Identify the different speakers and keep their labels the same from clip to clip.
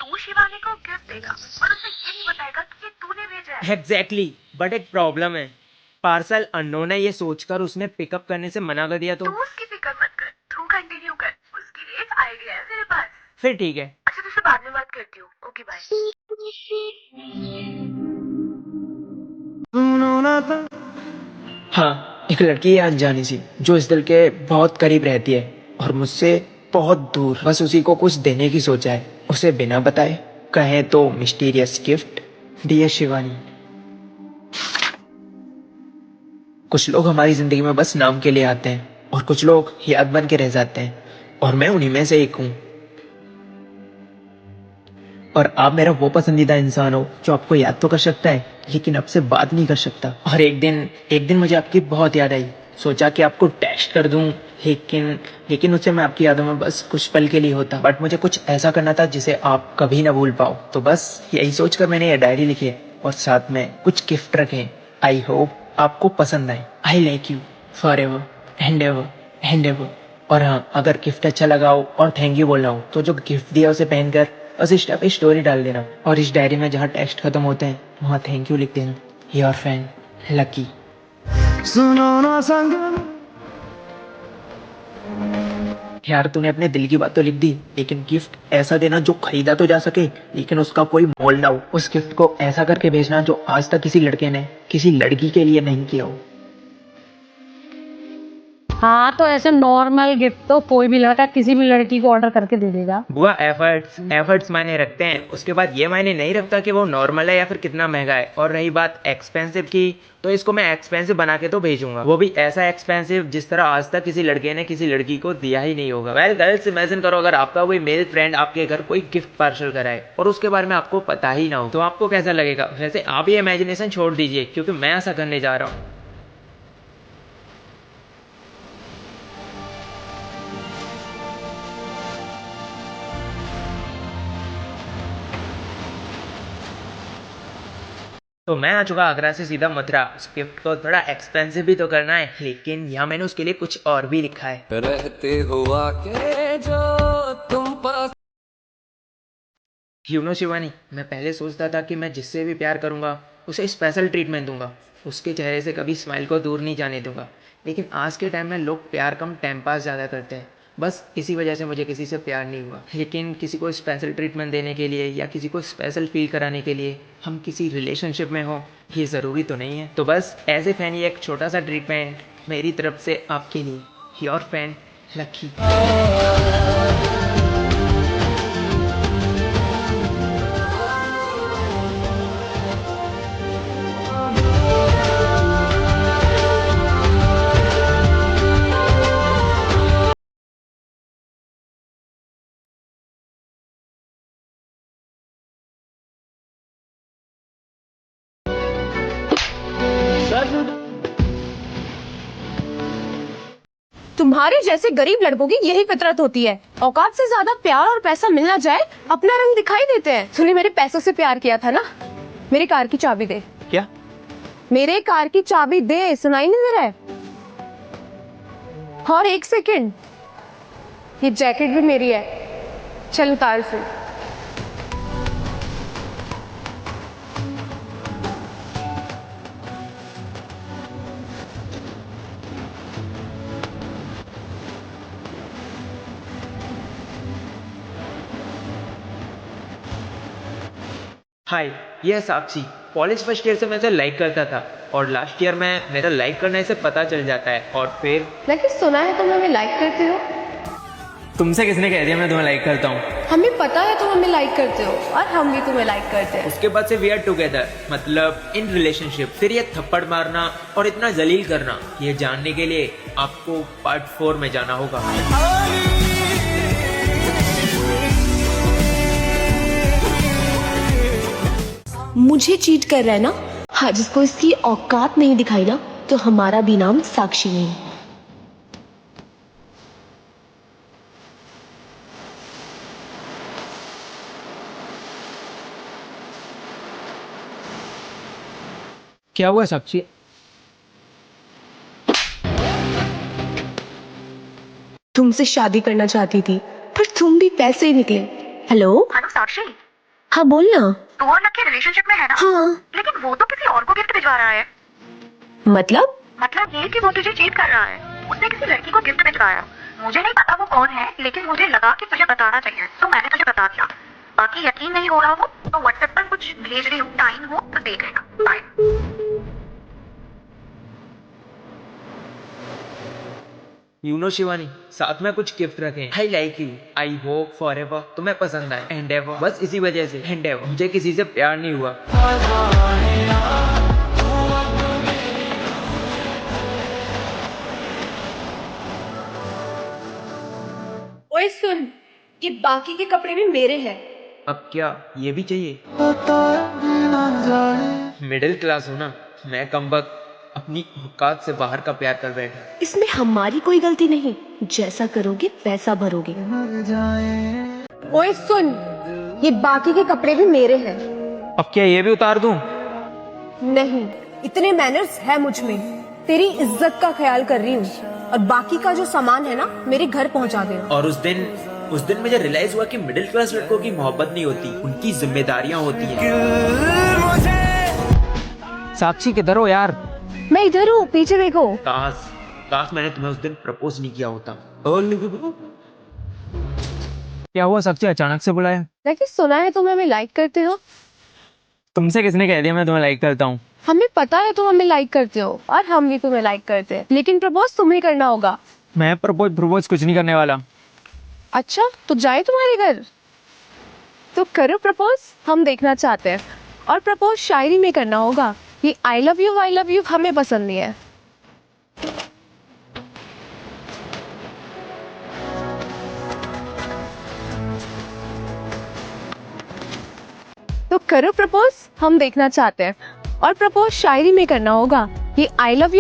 Speaker 1: तू शिवानी को गिफ्ट देगा और उसे ये नहीं बताएगा कि ये तूने भेजा है।
Speaker 2: एग्जैक्टली बट एक प्रॉब्लम है, पार्सल अननोन है ये सोचकर उसने पिकअप करने से मना कर दिया
Speaker 1: तू उसकी फिक्र मत कर, तू कंटिन्यू कर, उसके लिए एक आइडिया है मेरे पास।
Speaker 2: फिर ठीक है।
Speaker 1: अच्छा तुझसे बाद में बात करती हूँ, ओके बाय।
Speaker 3: हाँ, एक लड़की है अनजानी सी जो इस दिल के बहुत करीब रहती है और मुझसे बहुत दूर। बस उसी को कुछ देने की सोचा है, उसे बिना बताए, कहे तो मिस्टीरियस गिफ्ट। डियर शिवानी, कुछ लोग हमारी जिंदगी में बस नाम के लिए आते हैं और कुछ लोग याद बन के रह जाते हैं और मैं उन्हीं में से एक हूँ। और आप मेरा वो पसंदीदा इंसान हो जो आपको याद तो कर सकता है लेकिन आपसे बात नहीं कर सकता। और एक दिन मुझे आपकी बहुत याद आई, सोचा कि आपको टेक्स्ट कर दूं, लेकिन उससे मैं आपकी यादों में बस कुछ पल के लिए होता। बट मुझे कुछ ऐसा करना था जिसे आप कभी ना भूल पाओ, तो बस यही सोचकर मैंने ये डायरी लिखी है और साथ में कुछ गिफ्ट रखे। आई होप आपको पसंद आए। I like you for ever and ever and ever. और हाँ, अगर गिफ्ट अच्छा लगा हो और थैंक यू बोलना हो तो जो गिफ्ट दिया उसे पहनकर बस इंस्टा पे स्टोरी डाल देना और इस डायरी में जहाँ टेक्स्ट खत्म होते हैं वहाँ थैंक यू लिख देना। Your friend lucky. सुनो ना संग, यार तूने अपने दिल की बात तो लिख दी, लेकिन गिफ्ट ऐसा देना जो खरीदा तो जा सके लेकिन उसका कोई मोल ना हो। उस गिफ्ट को ऐसा करके भेजना जो आज तक किसी लड़के ने किसी लड़की के लिए नहीं किया हो।
Speaker 4: हाँ तो ऐसे नॉर्मल गिफ्ट तो कोई भी लड़का किसी भी लड़की को ऑर्डर करके दे देगा।
Speaker 2: बुआ एफर्ट्स मायने रखते हैं, उसके बाद ये मायने नहीं रखता कि वो नॉर्मल है या फिर कितना महंगा है। और रही बात एक्सपेंसिव की, तो इसको मैं एक्सपेंसिव बना के तो भेजूंगा, वो भी ऐसा एक्सपेंसिव जिस तरह आज तक किसी लड़के ने किसी लड़की को दिया ही नहीं होगा। वेल गर्ल्स, इमेजिन करो अगर आपका कोई मेल फ्रेंड आपके घर कोई गिफ्ट पार्सल कराए और उसके बारे में आपको पता ही ना हो, तो आपको कैसा लगेगा। वैसे आप ये इमेजिनेशन छोड़ दीजिए क्योंकि मैं ऐसा करने जा रहा हूँ। तो मैं आ चुका आगरा से सीधा मथुरा। उस गिफ्ट को थोड़ा एक्सपेंसिव भी तो करना है, लेकिन यहाँ मैंने उसके लिए कुछ और भी लिखा है।
Speaker 5: रहते हुआ के जो तुम पास।
Speaker 2: शिवानी, मैं पहले सोचता था कि मैं जिससे भी प्यार करूँगा उसे स्पेशल ट्रीटमेंट दूंगा, उसके चेहरे से कभी स्माइल को दूर नहीं जाने दूंगा। लेकिन आज के टाइम में लोग प्यार कम टाइम पास ज़्यादा करते हैं। बस इसी वजह से मुझे किसी से प्यार नहीं हुआ। लेकिन किसी को स्पेशल ट्रीटमेंट देने के लिए या किसी को स्पेशल फील कराने के लिए हम किसी रिलेशनशिप में हो, ये ज़रूरी तो नहीं है। तो बस एज ए फैन ये एक छोटा सा ट्रीटमेंट मेरी तरफ से आपके लिए। Your fan lucky.
Speaker 6: तुम्हारे जैसे गरीब लड़कों की यही फितरत होती है, औकात से ज्यादा प्यार और पैसा मिलना जाए अपना रंग दिखाई देते हैं। तूने मेरे पैसों से प्यार किया था ना, मेरी कार की चाबी दे।
Speaker 3: क्या?
Speaker 6: मेरे कार की चाबी दे, सुनाई नहीं दे रहा है? और एक सेकंड, ये जैकेट भी मेरी है, चल उतार से।
Speaker 2: हाय, ये है साक्षी। कॉलेज फर्स्ट ईयर से मैं इसे लाइक करता था और लास्ट ईयर में मेरा लाइक करने से पता चल जाता है और फिर।
Speaker 6: लेकिन सुना है तुम हमें लाइक करते हो।
Speaker 2: तुमसे किसने कह दिया मैं तुम्हें लाइक करता हूँ?
Speaker 6: हमें पता है तुम हमें लाइक करते हो और हम भी तुम्हें लाइक करते हैं।
Speaker 2: उसके बाद से वी आर टुगेदर, मतलब इन रिलेशनशिप। फिर ये थप्पड़ मारना और इतना जलील करना, ये जानने के लिए आपको पार्ट 4 में जाना होगा।
Speaker 6: मुझे चीट कर रहा है ना? हाँ, जिसको इसकी औकात नहीं दिखाई ना, तो हमारा भी नाम साक्षी नहीं।
Speaker 3: क्या हुआ साक्षी?
Speaker 6: तुमसे शादी करना चाहती थी पर तुम भी पैसे ही निकले। हेलो
Speaker 1: हेलो साक्षी,
Speaker 6: हाँ बोल ना।
Speaker 1: तू और लकी रिलेशनशिप में है ना?
Speaker 6: हाँ
Speaker 1: लेकिन वो तो किसी और को गिफ्ट भिजवा रहा है।
Speaker 6: मतलब
Speaker 1: ये कि वो तुझे चीट कर रहा है। उसने किसी लड़की को गिफ्ट भिजवाया। मुझे नहीं पता वो कौन है, लेकिन मुझे लगा कि तुझे बताना चाहिए, तो मैंने तुझे बता दिया। बाकी यकीन नहीं हो रहा हो तो व्हाट्सएप पर कुछ भेज रही हूँ, टाइम हो तो देख लेना। बाय।
Speaker 2: यू नो शिवानी, साथ में कुछ गिफ्ट रखे। I like you, I hope for ever तुम्हें पसंद आए, एंड एवर, बस इसी वजह से एंड एवर। मुझे किसी से प्यार नहीं हुआ।
Speaker 6: ओए सुन, ये बाकी के कपड़े भी मेरे हैं।
Speaker 2: अब क्या ये भी चाहिए? मिडिल क्लास हूँ ना मैं, कमबख्त अपनी औकात से बाहर का प्यार कर बैठा।
Speaker 6: इसमें हमारी कोई गलती नहीं, जैसा करोगे वैसा भरोगे। ओए सुन, ये बाकी के कपड़े भी मेरे हैं।
Speaker 2: अब क्या ये भी उतार दूं?
Speaker 6: नहीं, इतने मैनर्स है मुझ में। तेरी इज्जत का ख्याल कर रही हूँ, और बाकी का जो सामान है ना मेरे घर पहुँचा दे।
Speaker 2: और उस दिन मुझे रियलाइज हुआ कि मिडिल क्लास लड़कों की मोहब्बत नहीं होती, उनकी जिम्मेदारियां होती हैं। साक्षी किधर हो यार?
Speaker 6: मैं इधर हूँ, पीछे देखो।
Speaker 2: काश मैंने तुम्हें उस दिन प्रपोज नहीं किया होता। क्या हुआ साक्षी, अचानक से बुलाया?
Speaker 6: लेकिन सुना है तुम हमें लाइक करते हो।
Speaker 2: तुमसे किसने कह दिया मैं तुम्हें लाइक करता हूँ?
Speaker 6: हमें पता है तुम हमें लाइक करते हो, और हम भी तुम्हें लाइक करते हैं, लेकिन प्रपोज तुम्हें करना होगा।
Speaker 2: मैं प्रपोज कुछ नहीं करने वाला।
Speaker 6: अच्छा, तो जाए तुम्हारे घर? तो करो प्रपोज, हम देखना चाहते हैं। और प्रपोज शायरी में करना होगा। ये आई लव यू हमें पसंद नहीं है। तो करो प्रपोज, हम देखना चाहते हैं। और प्रपोज शायरी में करना होगा। ये आई लव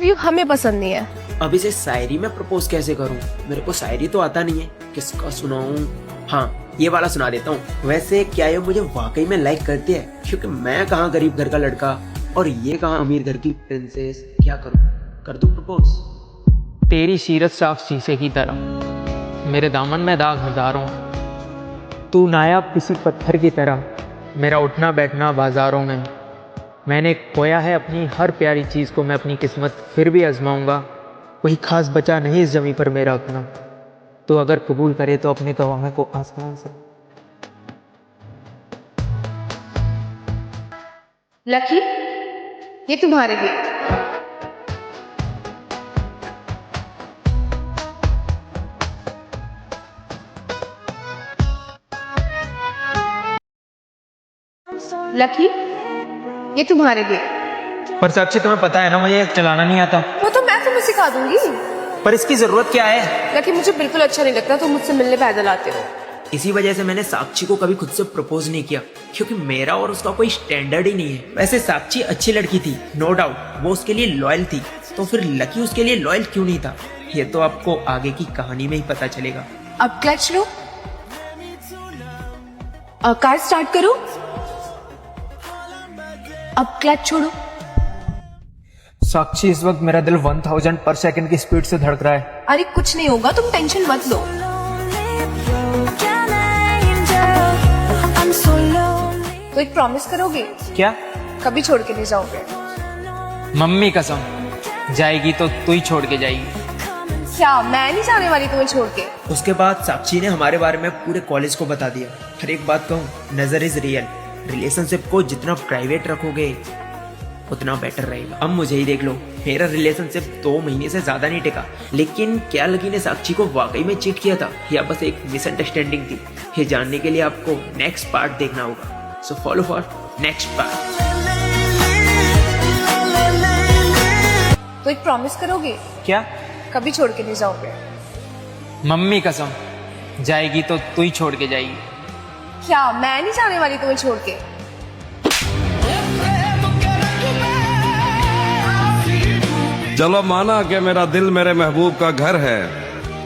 Speaker 6: यू हमें पसंद नहीं है।
Speaker 2: अब इसे शायरी में प्रपोज कैसे करूं? मेरे को शायरी तो आता नहीं है, किसका सुनाऊं? हाँ, ये वाला सुना देता हूँ। वैसे क्या ये मुझे वाकई में लाइक करती है? क्योंकि मैं कहाँ गरीब घर का लड़का और ये कहाँ अमीर घर की प्रिंसेस। क्या करूं? कर दूं प्रपोज? तेरी सीरत साफ शीशे की तरह, मेरे दामन में दाग हजारों। तू नायाब किसी पत्थर की तरह, मेरा उठना बैठना बाजारों में। मैंने खोया है अपनी हर प्यारी चीज़ को, मैं अपनी किस्मत फिर भी आजमाऊंगा। कोई खास बचा नहीं इस जमी पर मेरा अपना, तो अगर कबूल करे तो अपने गवाह को आसमान से।
Speaker 6: लकी, ये तुम्हारे लिए। लकी, ये तुम्हारे लिए।
Speaker 2: पर साक्षी तुम्हें पता है ना मुझे चलाना नहीं आता।
Speaker 6: वो तो मैं तुम्हें सिखा दूंगी।
Speaker 2: पर इसकी जरूरत क्या है?
Speaker 6: लकी, मुझे बिल्कुल अच्छा नहीं लगता तुम मुझसे मिलने पैदल आते हो।
Speaker 2: इसी वजह से मैंने साक्षी को कभी खुद से प्रपोज नहीं किया, क्योंकि मेरा और उसका कोई स्टैंडर्ड ही नहीं है। वैसे साक्षी अच्छी लड़की थी, नो डाउट, वो उसके लिए लॉयल थी, तो फिर लकी उसके लिए लॉयल क्यों नहीं था? ये तो आपको आगे की कहानी में ही पता चलेगा।
Speaker 6: अब क्लच लो, कार स्टार्ट करो। अब क्लच छोड़ो।
Speaker 2: साक्षी, इस वक्त मेरा दिल 1000 पर सेकंड की स्पीड से धड़क रहा है।
Speaker 6: अरे कुछ नहीं होगा, तुम टेंशन मत लो। तो एक प्रॉमिस करोगे?
Speaker 2: क्या?
Speaker 6: कभी छोड़ के नहीं जाओगे।
Speaker 2: मम्मी कसम, जाएगी तो तू ही छोड़ के जाएगी।
Speaker 6: क्या मैं नहीं जाने वाली तुम्हें छोड़ के?
Speaker 2: उसके बाद साक्षी ने हमारे बारे में पूरे कॉलेज को बता दिया। हर एक बात कहूँ, नजर इज रियल। रिलेशनशिप को जितना प्राइवेट रखोगे उतना बेटर रहेगा। अब मुझे ही देख लो, मेरा रिलेशनशिप 2 महीने से ज्यादा नहीं टिका, लेकिन क्या लकी ने साक्षी को वाकई में चीट किया था या बस एक मिसअंडरस्टैंडिंग थी? ये जानने के लिए आपको नेक्स्ट पार्ट देखना होगा, so follow for next part.
Speaker 6: तो एक प्रॉमिस करोगे?
Speaker 2: क्या?
Speaker 6: कभी छोड़ के नहीं जाओगे।
Speaker 2: मम्मी कसम, जाएगी तो तू ही छोड़ के जाएगी।
Speaker 6: क्या मैं नहीं जाने वाली तुम्हें छोड़ के?
Speaker 7: चलो माना कि मेरा दिल मेरे महबूब का घर है,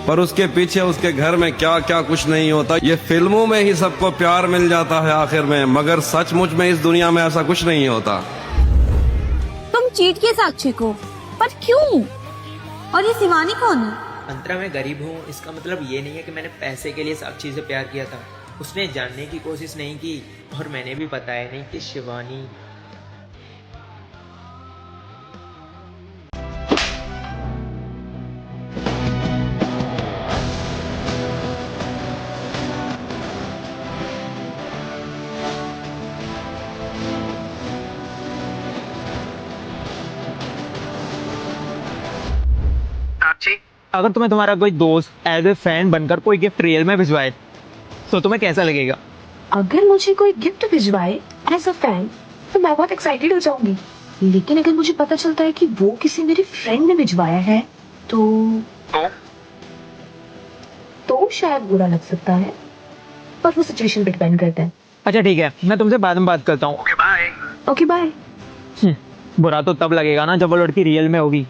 Speaker 7: पर उसके पीछे उसके घर में क्या क्या कुछ नहीं होता। ये फिल्मों में ही सबको प्यार मिल जाता है आखिर में, मगर सचमुच में इस दुनिया में ऐसा कुछ नहीं होता।
Speaker 8: तुम चीट किए साक्षी को, पर क्यों? और ये शिवानी कौन है?
Speaker 2: अंतरा, मैं गरीब हूँ, इसका मतलब ये नहीं है कि मैंने पैसे के लिए साक्षी से प्यार किया था। उसने जानने की कोशिश नहीं की और मैंने भी बताया नहीं कि शिवानी
Speaker 3: अगर तुम्हें तुम्हारा कोई दोस्त एज ए फ्रेंड बनकर कोई गिफ्ट रियल में भिजवाए तो तुम्हें कैसा लगेगा?
Speaker 6: अगर मुझे कोई गिफ्ट भिजवाए एज अ फैन तो मैं बहुत एक्साइटेड हो जाऊंगी, लेकिन अगर मुझे पता चलता है कि वो किसी मेरे फ्रेंड ने भिजवाया है तो शायद बुरा लग सकता है, पर वो सिचुएशन पे डिपेंड करता है।
Speaker 3: अच्छा ठीक है, मैं तुमसे बाद में बात करता हूँ।
Speaker 6: Okay bye.
Speaker 3: बुरा तो तब लगेगा ना जब वो लड़की रियल में होगी।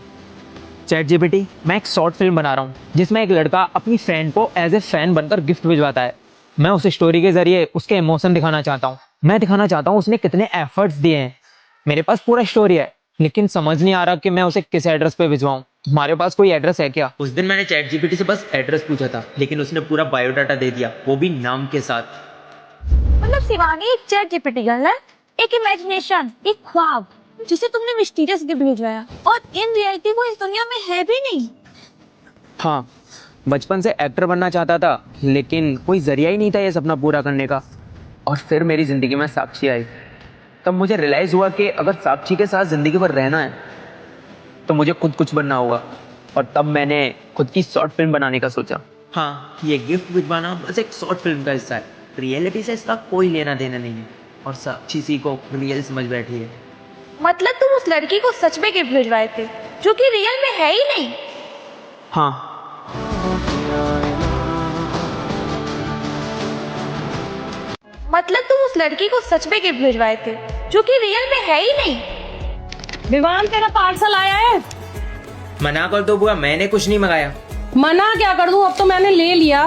Speaker 3: चैट जीपीटी, मैं एक शॉर्ट फिल्म बना रहा हूँ जिसमें एक लड़का अपनी फ्रेंड को एज ए फैन बनकर गिफ्ट भिजवाता है। मैं उस स्टोरी के जरिए उसके इमोशन दिखाना चाहता हूँ। मैं दिखाना चाहता हूँ उसने कितने एफर्ट्स दिए हैं। मेरे पास पूरा स्टोरी है, लेकिन समझ नहीं आ रहा कि मैं उसे किस एड्रेस पे भिजवाऊँ। तुम्हारे पास कोई एड्रेस है क्या?
Speaker 2: उस दिन मैंने चैट जीपीटी से बस एड्रेस पूछा था, लेकिन उसने पूरा बायोडाटा दे दिया, वो भी नाम के साथ।
Speaker 8: मतलब शिवानी एक चैट जीपीटी गर्ल है, एक इमेजिनेशन, एक ख्वाब जिसे तुमने मिस्टीरियस गिफ्ट भिजवाया और इन रियलिटी वो इस दुनिया में है भी नहीं।
Speaker 3: हाँ, बचपन से एक्टर बनना चाहता था, लेकिन कोई जरिया ही नहीं था ये सपना पूरा करने का। और फिर मेरी ज़िंदगी में साक्षी आई। तब मुझे रियलाइज़ हुआ कि अगर साक्षी के साथ ज़िंदगी भर रहना है तो मुझे खुद कुछ बनना होगा। और तब मैंने खुद की शॉर्ट फिल्म बनाने का सोचा।
Speaker 2: हाँ, ये गिफ्ट भिजवाना बस एक शॉर्ट फिल्म का हिस्सा है, रियलिटी से इसका कोई लेना देना नहीं है। और साक्षी सी को रियल समझ बैठी है।
Speaker 8: मतलब तुम उस लड़की को सच में गिफ्ट भिजवाए थे जो कि रियल में है ही नहीं।
Speaker 3: हाँ,
Speaker 8: मतलब तुम उस लड़की को सच में गिफ्ट भिजवाए थे जो कि रियल में है ही नहीं।
Speaker 4: विवान तेरा पार्सल आया है।
Speaker 2: मना कर दो बुआ, मैंने कुछ नहीं मंगाया।
Speaker 4: मना क्या कर दूं, अब तो मैंने ले लिया।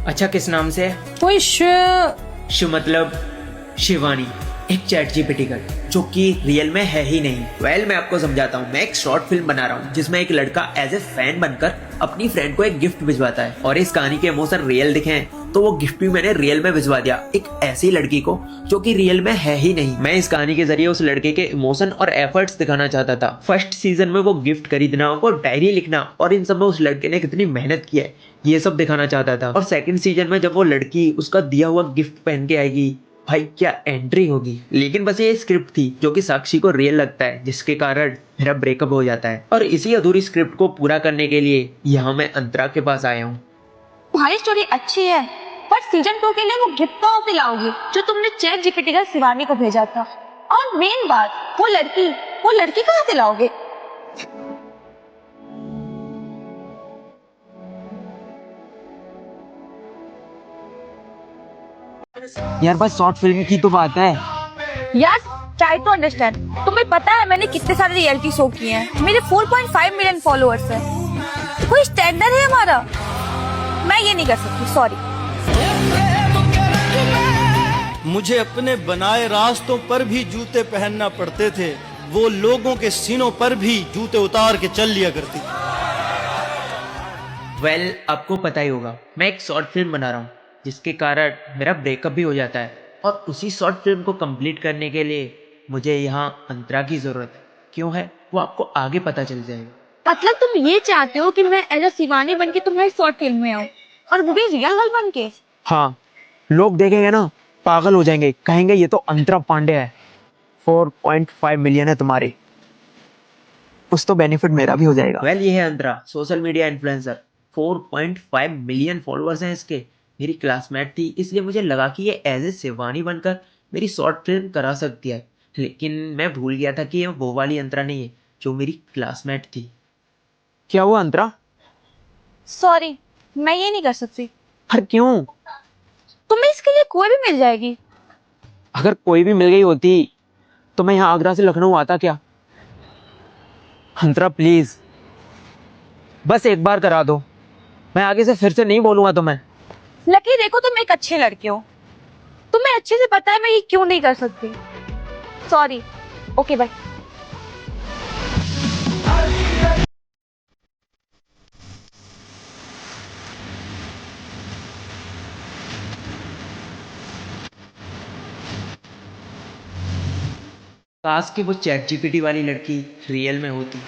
Speaker 2: अच्छा, किस नाम से है?
Speaker 4: कोई
Speaker 2: शु मतलब शिवानी, एक चैट जीपीटी का जो कि रियल में है ही नहीं। वेल, मैं आपको समझाता हूँ। मैं एक शॉर्ट फिल्म बना रहा हूँ जिसमें एक लड़का एज ए फैन बनकर अपनी फ्रेंड को एक गिफ्ट भिजवाता है, और इस कहानी के इमोशन रियल दिखे हैं तो वो गिफ्ट भी मैंने रियल में भिजवा दिया, एक ऐसी लड़की को जो कि रियल में है ही नहीं। मैं इस कहानी के जरिए उस लड़के के इमोशन और एफर्ट्स दिखाना चाहता था। फर्स्ट सीजन में वो गिफ्ट खरीदना, वो डायरी लिखना और इन सब में उस लड़के ने कितनी मेहनत की है, ये सब दिखाना चाहता था। और सेकंड सीजन में जब वो लड़की उसका दिया हुआ गिफ्ट पहन के आएगी, भाई क्या एंट्री होगी। लेकिन बस ये स्क्रिप्ट थी जो कि साक्षी को रियल लगता है, जिसके कारण मेरा ब्रेकअप हो जाता है। और इसी अधूरी स्क्रिप्ट को पूरा करने के लिए यहाँ मैं अंतरा के पास आया हूँ।
Speaker 8: तुम्हारी स्टोरी अच्छी है, पर सीजन 2 के लिए वो गिफ्ट कहाँ से लाओगे जो तुमने चैट जीपीटी का शिवानी को भेजा था? और मेन बात, वो लड़की कहाँ से लाओगे?
Speaker 3: यार बस शॉर्ट फिल्म की तो बात है।
Speaker 8: यार ट्राई टू अंडरस्टैंड। तुम्हें पता है मैंने कितने सारे रियलिटी शो किए हैं, मेरे 4.5 मिलियन फॉलोअर्स हैं। कोई स्टैंडर्ड है हमारा? मैं ये नहीं कर सकती, सॉरी।
Speaker 9: मुझे अपने बनाए रास्तों पर भी जूते पहनना पड़ते थे, वो लोगों के सीनों पर भी जूते उतार के चल लिया करती थी।
Speaker 2: वेल, आपको पता ही होगा मैं एक शॉर्ट फिल्म बना रहा हूँ जिसके कारण मेरा ब्रेकअप भी हो जाता है, और उसी शॉर्ट फिल्म को कंप्लीट करने के लिए मुझे यहाँ अंतरा की जरूरत है। क्यों है वो आपको आगे पता चल जाएगा।
Speaker 8: मतलब तुम ये चाहते हो कि मैं एज अ शिवानी बन के तुम्हारी शॉर्ट फिल्म में आऊँ, और वो भी रियल गर्ल बन के?
Speaker 3: हाँ, लोग देखेंगे ना पागल हो जाएंगे, कहेंगे ये तो अंतरा पांडे है। 4.5 मिलियन है तुम्हारे, कुछ तो बेनिफिट मेरा भी हो जाएगा।
Speaker 2: वेल, ये है Antara, social media influencer. 4.5 million followers हैं इसके। मेरी क्लासमेट थी, इसलिए मुझे लगा कि ये एज ए शिवानी बनकर मेरी शॉर्ट फिल्म करा सकती है, लेकिन मैं भूल गया था कि ये वो वाली अंतरा नहीं है जो मेरी क्लासमेट थी।
Speaker 3: क्या हुआ अंतरा?
Speaker 8: सॉरी, मैं ये नहीं कर सकती।
Speaker 3: अरे क्यों?
Speaker 8: तुम्हें इसके लिए कोई भी मिल जाएगी।
Speaker 3: अगर कोई भी मिल गई होती तो मैं यहाँ आगरा से लखनऊ आता क्या? अंतरा प्लीज, बस एक बार करा दो, मैं आगे से फिर से नहीं बोलूंगा तुम्हें।
Speaker 8: लकी देखो, तुम एक अच्छे लड़के हो, तुम्हें अच्छे से पता है मैं ये क्यों नहीं कर सकती। Sorry, okay bye.
Speaker 2: काश कि वो चैट जीपीटी वाली लड़की रियल में होती।